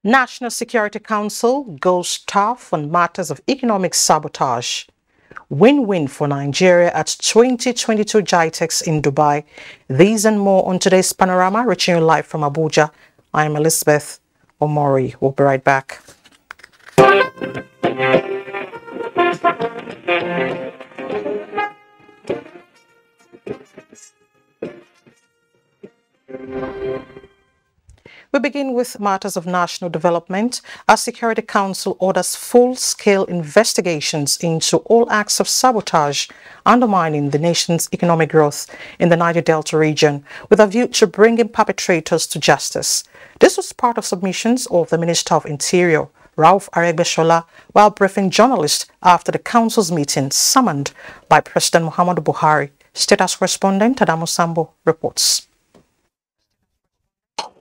National Security Council goes tough on matters of economic sabotage. Win-win for Nigeria at 2022 GITEX in Dubai. These and more on today's Panorama, reaching you live from Abuja. I am Elizabeth Omori. We'll be right back. We begin with matters of national development. Our Security Council orders full-scale investigations into all acts of sabotage undermining the nation's economic growth in the Niger Delta region, with a view to bringing perpetrators to justice. This was part of submissions of the Minister of Interior, Ralph Aregbesola, while briefing journalists after the Council's meeting summoned by President Muhammadu Buhari. State House correspondent Adamu Sambo reports.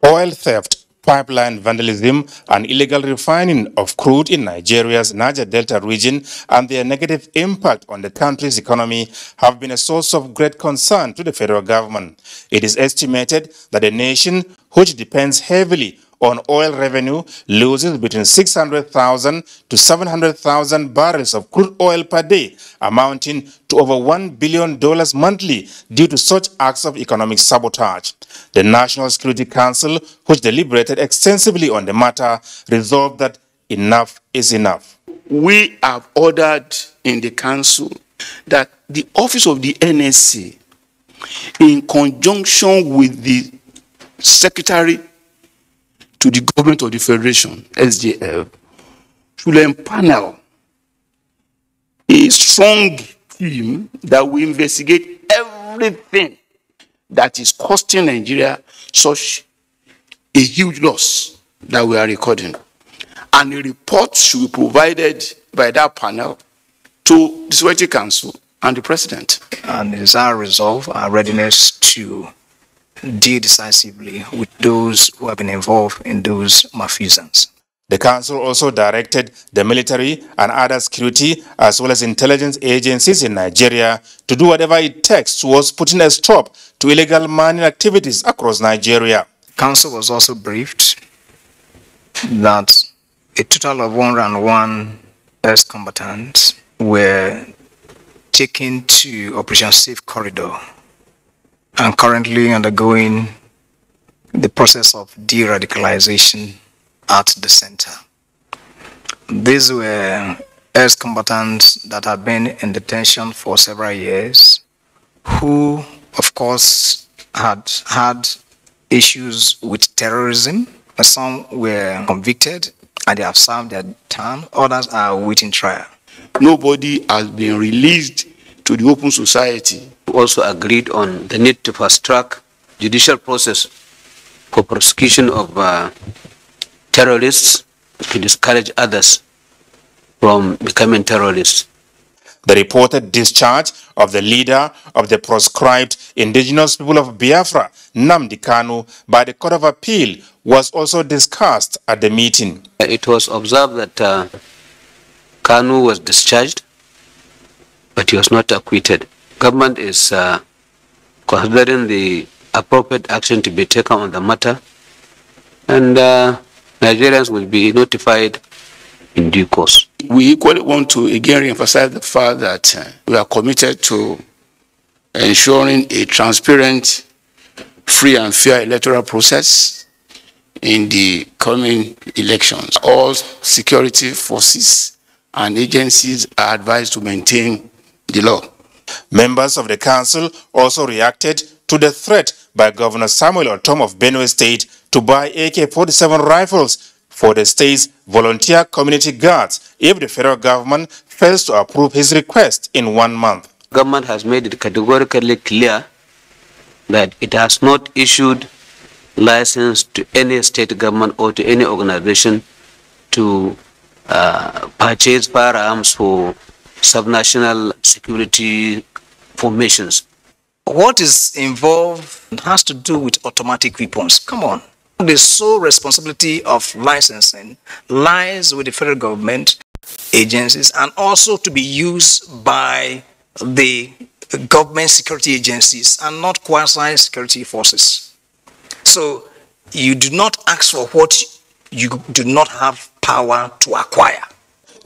Oil theft, pipeline vandalism, and illegal refining of crude in Nigeria's Niger Delta region and their negative impact on the country's economy have been a source of great concern to the federal government. It is estimated that the nation, which depends heavily on oil revenue, loses between 600,000 to 700,000 barrels of crude oil per day, amounting to over $1 billion monthly due to such acts of economic sabotage. The National Security Council, which deliberated extensively on the matter, resolved that enough is enough. We have ordered in the council that the office of the NSC, in conjunction with the Secretary to the Government of the Federation, SJF, should empanel a strong team that will investigate everything that is costing Nigeria such a huge loss that we are recording. And a report should be provided by that panel to the Security Council and the President. And it is our resolve, our readiness to deal decisively with those who have been involved in those malfeasance. The Council also directed the military and other security as well as intelligence agencies in Nigeria to do whatever it takes towards putting a stop to illegal mining activities across Nigeria. The Council was also briefed that a total of 101 ex-combatants were taken to Operation Safe Corridor and currently undergoing the process of de-radicalization at the center. These were ex-combatants that have been in detention for several years, who, of course, had had issues with terrorism. Some were convicted and they have served their term. Others are awaiting trial. Nobody has been released to the open society. We also agreed on the need to fast-track judicial process for prosecution of terrorists to discourage others from becoming terrorists. The reported discharge of the leader of the proscribed indigenous people of Biafra, Nnamdi Kanu, by the Court of Appeal was also discussed at the meeting. It was observed that Kanu was discharged, but he was not acquitted. Government is considering the appropriate action to be taken on the matter, and Nigerians will be notified in due course. We equally want to again re-emphasize the fact that we are committed to ensuring a transparent, free and fair electoral process in the coming elections. All security forces and agencies are advised to maintain the law. Members of the council also reacted to the threat by Governor Samuel Otom of Benue State to buy AK-47 rifles for the state's volunteer community guards if the federal government fails to approve his request in 1 month. Government has made it categorically clear that it has not issued license to any state government or to any organization to purchase firearms for subnational security formations. what is involved has to do with automatic weapons. Come on. The sole responsibility of licensing lies with the federal government agencies and also to be used by the government security agencies and not quasi-security forces. So you do not ask for what you do not have power to acquire.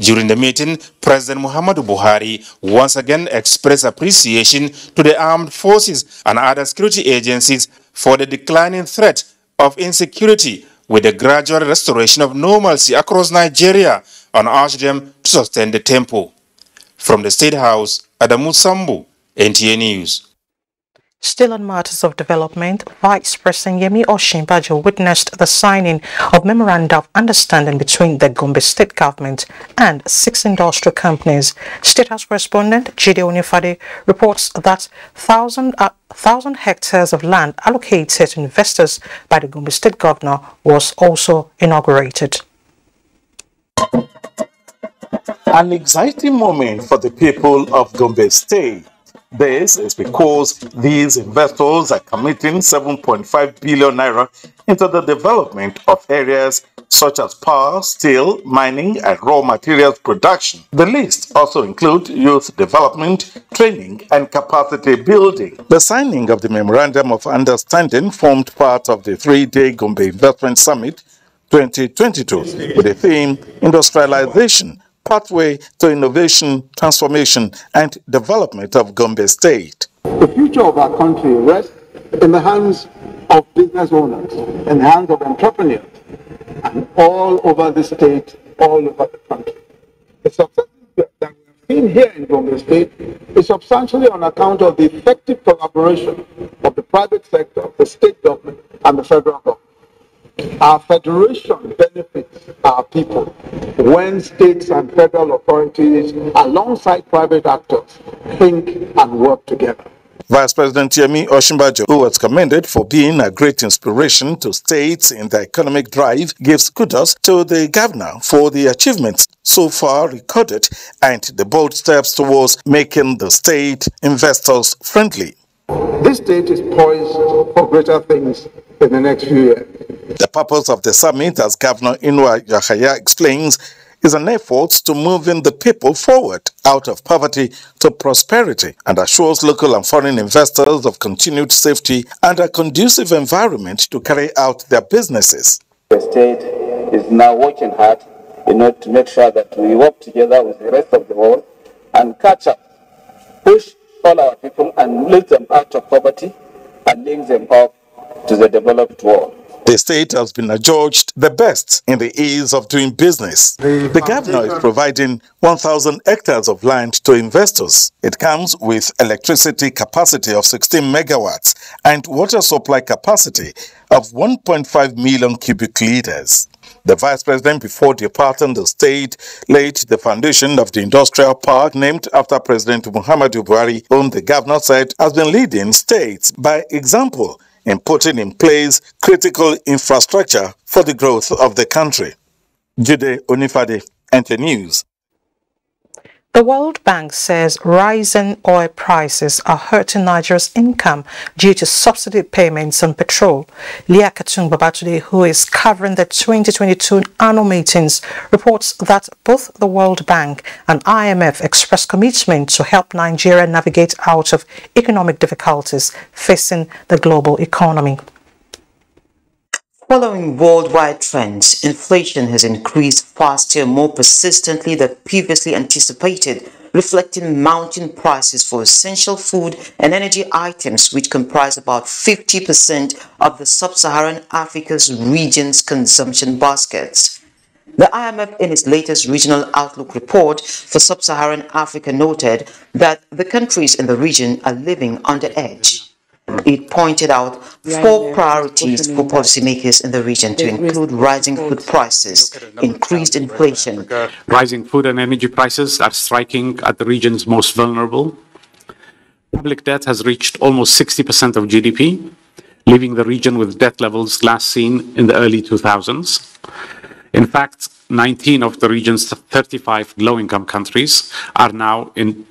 During the meeting, President Muhammadu Buhari once again expressed appreciation to the armed forces and other security agencies for the declining threat of insecurity with the gradual restoration of normalcy across Nigeria and urged them to sustain the tempo. From the State House, Adamu Sambu, NTA News. Still on matters of development, Vice President Yemi Osinbajo witnessed the signing of Memorandum of Understanding between the Gombe State Government and 6 industrial companies. State House correspondent Jide Onifade reports that 1,000 hectares of land allocated to investors by the Gombe State Governor was also inaugurated. An exciting moment for the people of Gombe State. This is because these investors are committing 7.5 billion naira into the development of areas such as power, steel, mining, and raw materials production. The list also includes youth development, training, and capacity building. The signing of the Memorandum of Understanding formed part of the 3-day Gombe Investment Summit 2022 with the theme Industrialization, Pathway to Innovation, Transformation, and Development of Gombe State. The future of our country rests in the hands of business owners, in the hands of entrepreneurs, and all over the state, all over the country. The success that we've seen here in Gombe State is substantially on account of the effective collaboration of the private sector, the state government, and the federal government. Our federation benefits our people when states and federal authorities, alongside private actors, think and work together. Vice President Yemi Osinbajo, who was commended for being a great inspiration to states in their economic drive, gives kudos to the governor for the achievements so far recorded and the bold steps towards making the state investors friendly. This state is poised for greater things in the next few years. The purpose of the summit, as Governor Inua Yahaya explains, is an effort to moving the people forward out of poverty to prosperity and assures local and foreign investors of continued safety and a conducive environment to carry out their businesses. The state is now working hard in order to make sure that we work together with the rest of the world and catch up, push all our people and lift them out of poverty and link them up to the developed world. The state has been adjudged the best in the ease of doing business. The governor is providing 1,000 hectares of land to investors. It comes with electricity capacity of 16 megawatts and water supply capacity of 1.5 million cubic liters. The vice president, before departing the state, laid the foundation of the industrial park named after President Muhammadu Buhari, whom the governor said has been leading states by example in putting in place critical infrastructure for the growth of the country. Jide Onifade, NTA News. The World Bank says rising oil prices are hurting Nigeria's income due to subsidy payments on petrol. Leah Katun Babatude, who is covering the 2022 annual meetings, reports that both the World Bank and IMF expressed commitment to help Nigeria navigate out of economic difficulties facing the global economy. Following worldwide trends, inflation has increased faster and more persistently than previously anticipated, reflecting mounting prices for essential food and energy items, which comprise about 50% of the sub-Saharan Africa's region's consumption baskets. The IMF, in its latest regional outlook report for sub-Saharan Africa, noted that the countries in the region are living on the edge. It pointed out 4 priorities for policymakers in the region to include rising food prices, increased inflation. Rising food and energy prices are striking at the region's most vulnerable. Public debt has reached almost 60% of GDP, leaving the region with debt levels last seen in the early 2000s. In fact, 19 of the region's 35 low-income countries are now in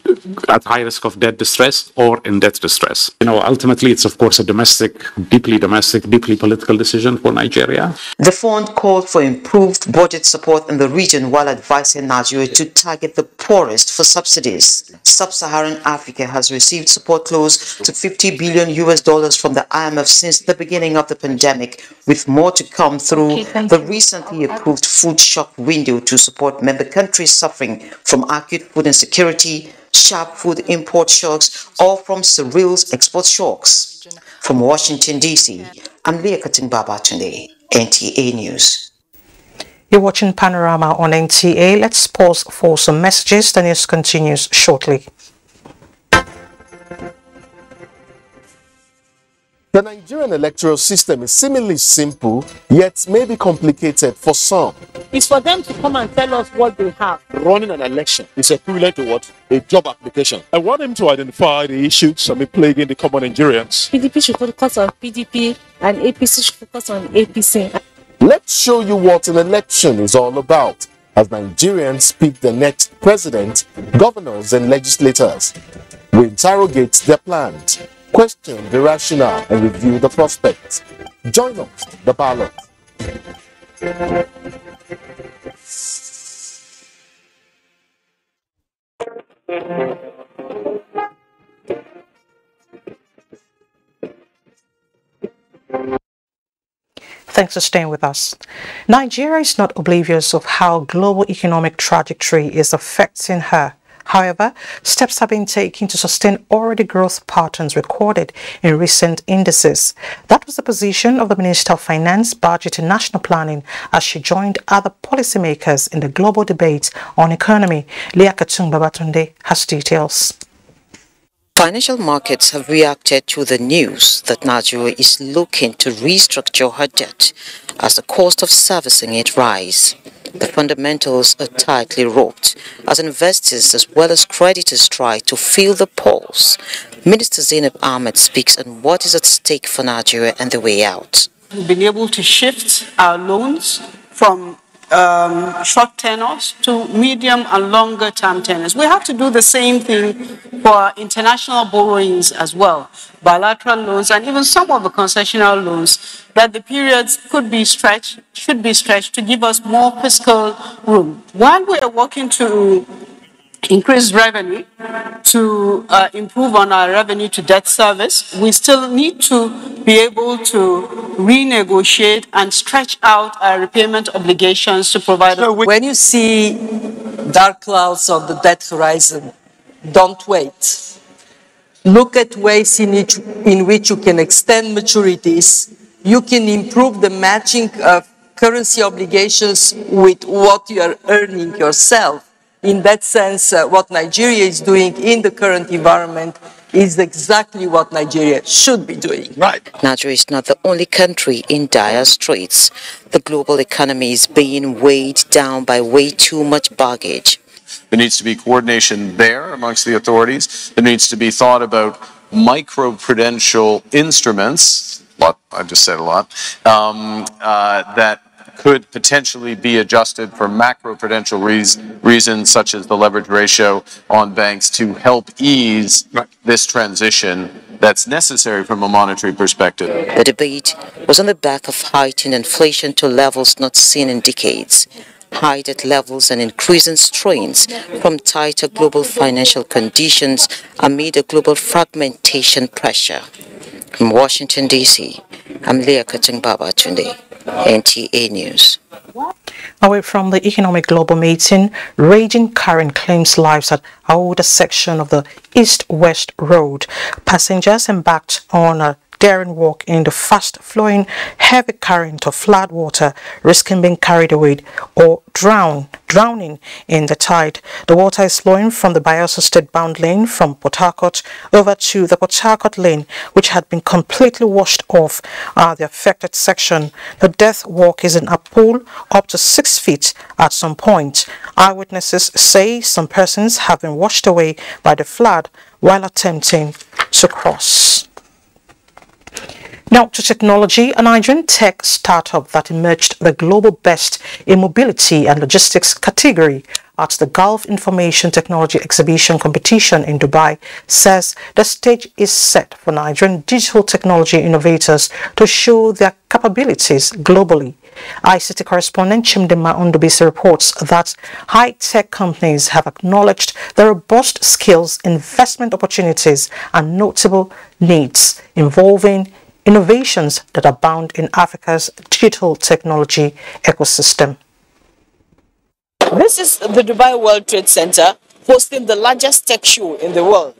at high risk of debt distress or in debt distress. Ultimately, it's of course a deeply political decision for Nigeria. The fund called for improved budget support in the region while advising Nigeria to target the poorest for subsidies. Sub-Saharan Africa has received support close to $50 billion from the IMF since the beginning of the pandemic, with more to come through the recently approved food shock window to support member countries suffering from acute food insecurity, sharp food import shocks, or from cereals export shocks. From Washington, D.C., I'm Leah Kating-Babatunde, NTA News. You're watching Panorama on NTA. Let's pause for some messages. The news continues shortly. The Nigerian electoral system is seemingly simple, yet may be complicated for some. It's for them to come and tell us what they have. Running an election is equivalent to what? A job application. I want them to identify the issues plaguing the common Nigerians. PDP should focus on PDP and APC should focus on APC. Let's show you what an election is all about as Nigerians pick the next president, governors and legislators. We interrogate their plans, question the rationale and review the prospects. Join us, the ballot. Thanks for staying with us. Nigeria is not oblivious of how global economic trajectory is affecting her. However, steps have been taken to sustain already growth patterns recorded in recent indices. That was the position of the Minister of Finance, Budget and National Planning as she joined other policymakers in the global debate on economy. Leah Katung-Babatunde has details. Financial markets have reacted to the news that Nigeria is looking to restructure her debt as the cost of servicing it rise. The fundamentals are tightly roped as investors as well as creditors try to feel the pulse. Minister Zainab Ahmed speaks on what is at stake for Nigeria and the way out. We've been able to shift our loans from short tenors to medium and longer term tenors. We have to do the same thing for international borrowings as well, bilateral loans and even some of the concessional loans, that the periods should be stretched to give us more fiscal room. While we are working to increase revenue, to improve on our revenue to debt service, we still need to be able to renegotiate and stretch out our repayment obligations to provide. When you see dark clouds on the debt horizon, don't wait. Look at ways in which you can extend maturities. You can improve the matching of currency obligations with what you are earning yourself. In that sense, what Nigeria is doing in the current environment is exactly what Nigeria should be doing. Right. Nigeria is not the only country in dire straits. The global economy is being weighed down by way too much baggage. There needs to be coordination there amongst the authorities. There needs to be thought about micro-prudential instruments, I just said a lot, that could potentially be adjusted for macro-prudential reasons such as the leverage ratio on banks to help ease this transition that's necessary from a monetary perspective. The debate was on the back of heightened inflation to levels not seen in decades, high debt levels and increasing strains from tighter global financial conditions amid a global fragmentation pressure. From Washington, D.C., I'm Leah Kating-Babatunde, NTA News. Away from the economic global meeting, raging current claims lives at Abuja section of the East-West Road. Passengers embarked on a daring walk in the fast-flowing heavy current of flood water, risking being carried away or drowning in the tide. The water is flowing from the Bayelsa state-bound lane from Port Harcourt over to the Port Harcourt lane, which had been completely washed off the affected section. The death walk is in a pool up to 6 feet at some point. Eyewitnesses say some persons have been washed away by the flood while attempting to cross. Now to technology, a Nigerian tech startup that emerged the global best in mobility and logistics category at the Gulf Information Technology Exhibition competition in Dubai, says the stage is set for Nigerian digital technology innovators to show their capabilities globally. ICT correspondent Chimdema Ondubisi reports that high-tech companies have acknowledged the robust skills, investment opportunities and notable needs involving innovations that abound in Africa's digital technology ecosystem. This is the Dubai World Trade Center, hosting the largest tech show in the world.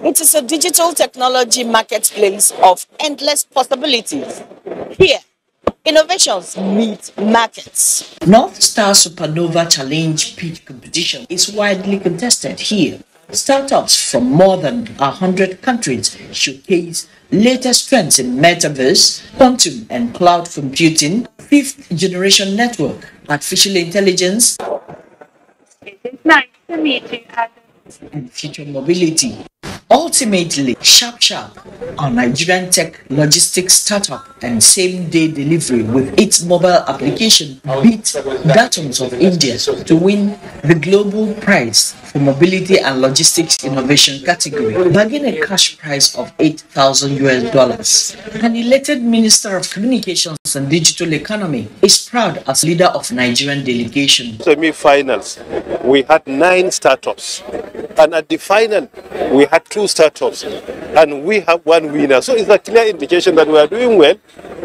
It is a digital technology marketplace of endless possibilities. Here, innovations meet markets. North Star Supernova Challenge Pitch competition is widely contested here. Startups from more than 100 countries showcase latest trends in metaverse, quantum and cloud computing, fifth generation network, artificial intelligence, it is nice to meet you, Adam. And future mobility. Ultimately, SharpSharp, our Nigerian tech logistics startup and same-day delivery with its mobile application, beat Datums of India to win the global prize for mobility and logistics innovation category, bagging a cash prize of $8,000. An elected Minister of Communications and Digital Economy is proud as leader of Nigerian delegation. Semi-finals, we had 9 startups, and at the final, we had 2 startups, and we have 1 winner. So it's a clear indication that we are doing well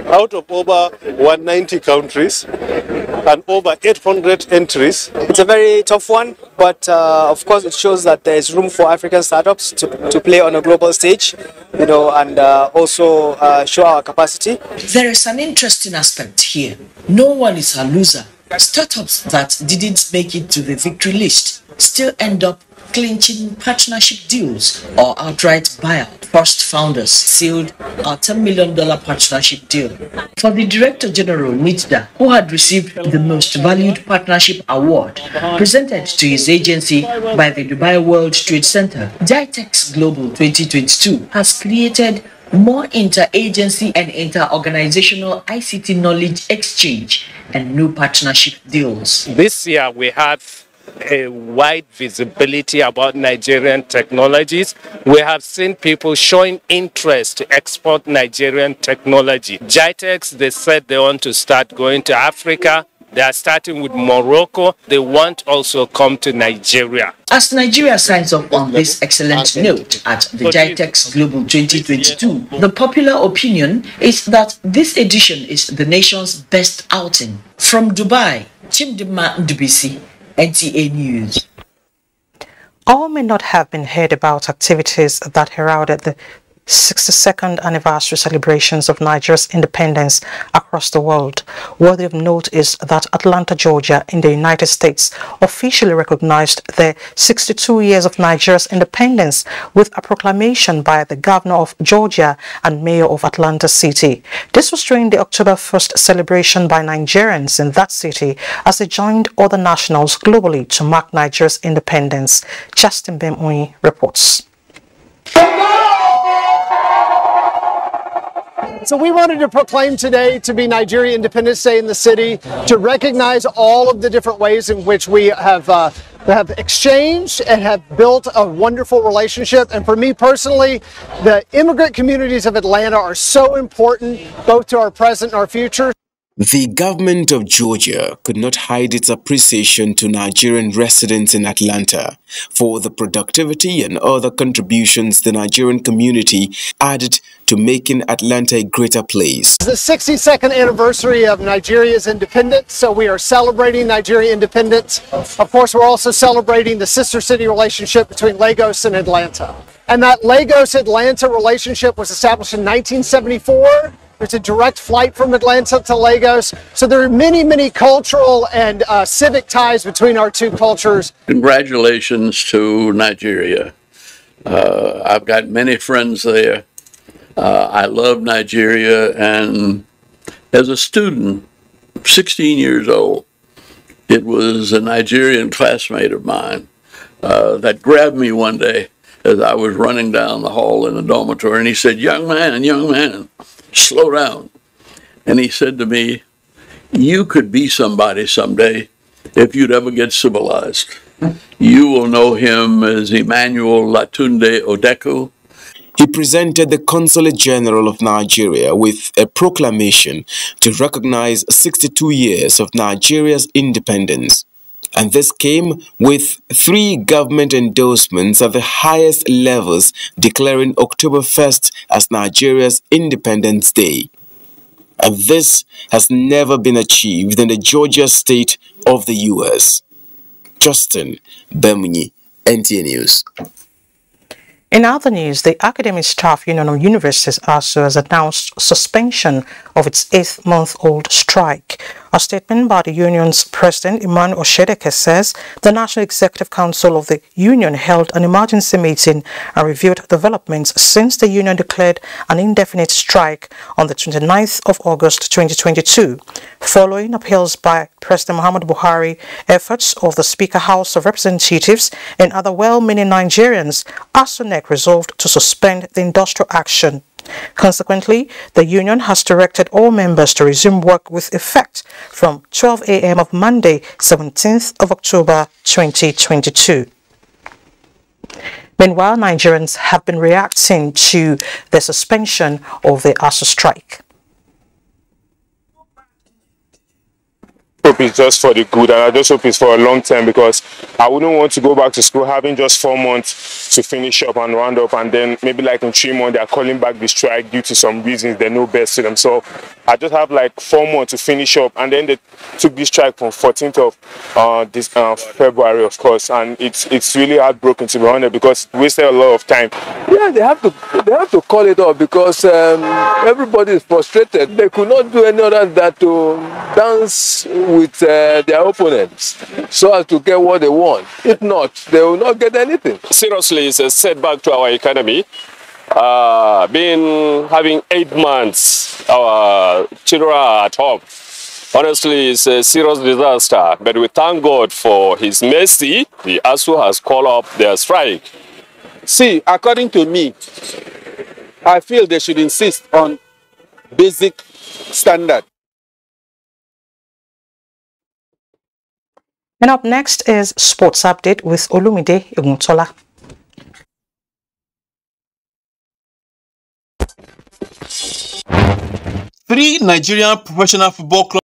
out of over 190 countries and over 800 entries. It's a very tough one, but of course it shows that there is room for African startups to play on a global stage, and also show our capacity. There is an interesting aspect here. No one is a loser. Startups that didn't make it to the victory list still end up clinching partnership deals or outright buyout. First founders sealed a $10 million partnership deal. For the Director General NITDA, who had received the Most Valued Partnership Award presented to his agency by the Dubai World Trade Center, GITEX Global 2022 has created more inter-agency and inter-organizational ICT knowledge exchange and new partnership deals. This year we have a wide visibility about Nigerian technologies. We have seen people showing interest to export Nigerian technology. GITEX, they said they want to start going to Africa. They are starting with Morocco. They want also come to Nigeria. As Nigeria signs up on this excellent note at the GITEX Global 2022, the popular opinion is that this edition is the nation's best outing. From Dubai, Chimdema Ondubisi, NTA News. All may not have been heard about activities that heralded the 62nd anniversary celebrations of Nigeria's independence across the world. Worthy of note is that Atlanta, Georgia, in the United States, officially recognized the 62 years of Nigeria's independence with a proclamation by the governor of Georgia and mayor of Atlanta City. This was during the October 1st celebration by Nigerians in that city as they joined other nationals globally to mark Nigeria's independence. Justin Bemoyi reports. So we wanted to proclaim today to be Nigeria Independence Day in the city, to recognize all of the different ways in which we have exchanged and have built a wonderful relationship. And for me personally, the immigrant communities of Atlanta are so important, both to our present and our future. The government of Georgia could not hide its appreciation to Nigerian residents in Atlanta for the productivity and other contributions the Nigerian community added to making Atlanta a greater place. It's the 62nd anniversary of Nigeria's independence, so we are celebrating Nigerian independence. Of course, we're also celebrating the sister city relationship between Lagos and Atlanta. And that Lagos-Atlanta relationship was established in 1974. There's a direct flight from Atlanta to Lagos. So there are many, many cultural and civic ties between our two cultures. Congratulations to Nigeria. I've got many friends there. I love Nigeria, and as a student, 16 years old, it was a Nigerian classmate of mine that grabbed me one day as I was running down the hall in the dormitory, and he said, young man, slow down. And he said to me, you could be somebody someday if you'd ever get civilized. You will know him as Emmanuel Latunde Odeku. He presented the Consulate General of Nigeria with a proclamation to recognize 62 years of Nigeria's independence. And this came with 3 government endorsements at the highest levels declaring October 1st as Nigeria's Independence Day. And this has never been achieved in the Georgia state of the U.S. Justin Bemunyi, NTA News. In other news, the Academic Staff Union of Universities ASU has announced suspension of its 8-month-old strike. A statement by the union's president, Emmanuel Oshedeke, says the National Executive Council of the union held an emergency meeting and reviewed developments since the union declared an indefinite strike on the 29th of August 2022. Following appeals by President Muhammadu Buhari, efforts of the Speaker House of Representatives and other well-meaning Nigerians, ASUNEC resolved to suspend the industrial action. Consequently, the union has directed all members to resume work with effect from 12 a.m. of Monday, 17th of October 2022. Meanwhile, Nigerians have been reacting to the suspension of the ASU strike. Hope it's just for the good, and I just hope it's for a long time, because I wouldn't want to go back to school having just 4 months to finish up and round up, and then maybe like in 3 months they're calling back the strike due to some reasons they know best to them. So I just have like 4 months to finish up, and then they took this strike from 14th of this February, of course, and it's really heartbroken, to be honest, because we wasted a lot of time. Yeah, they have to call it off, because everybody is frustrated. They could not do any other than to dance with their opponents so as to get what they want. If not, they will not get anything. Seriously, it's a setback to our economy. Having 8 months, our children are at home. Honestly, it's a serious disaster, but we thank God for His mercy. The ASU has called up their strike. See, according to me, I feel they should insist on basic standard. And up next is Sports Update with Olumide Eguntola. 3 Nigerian professional football clubs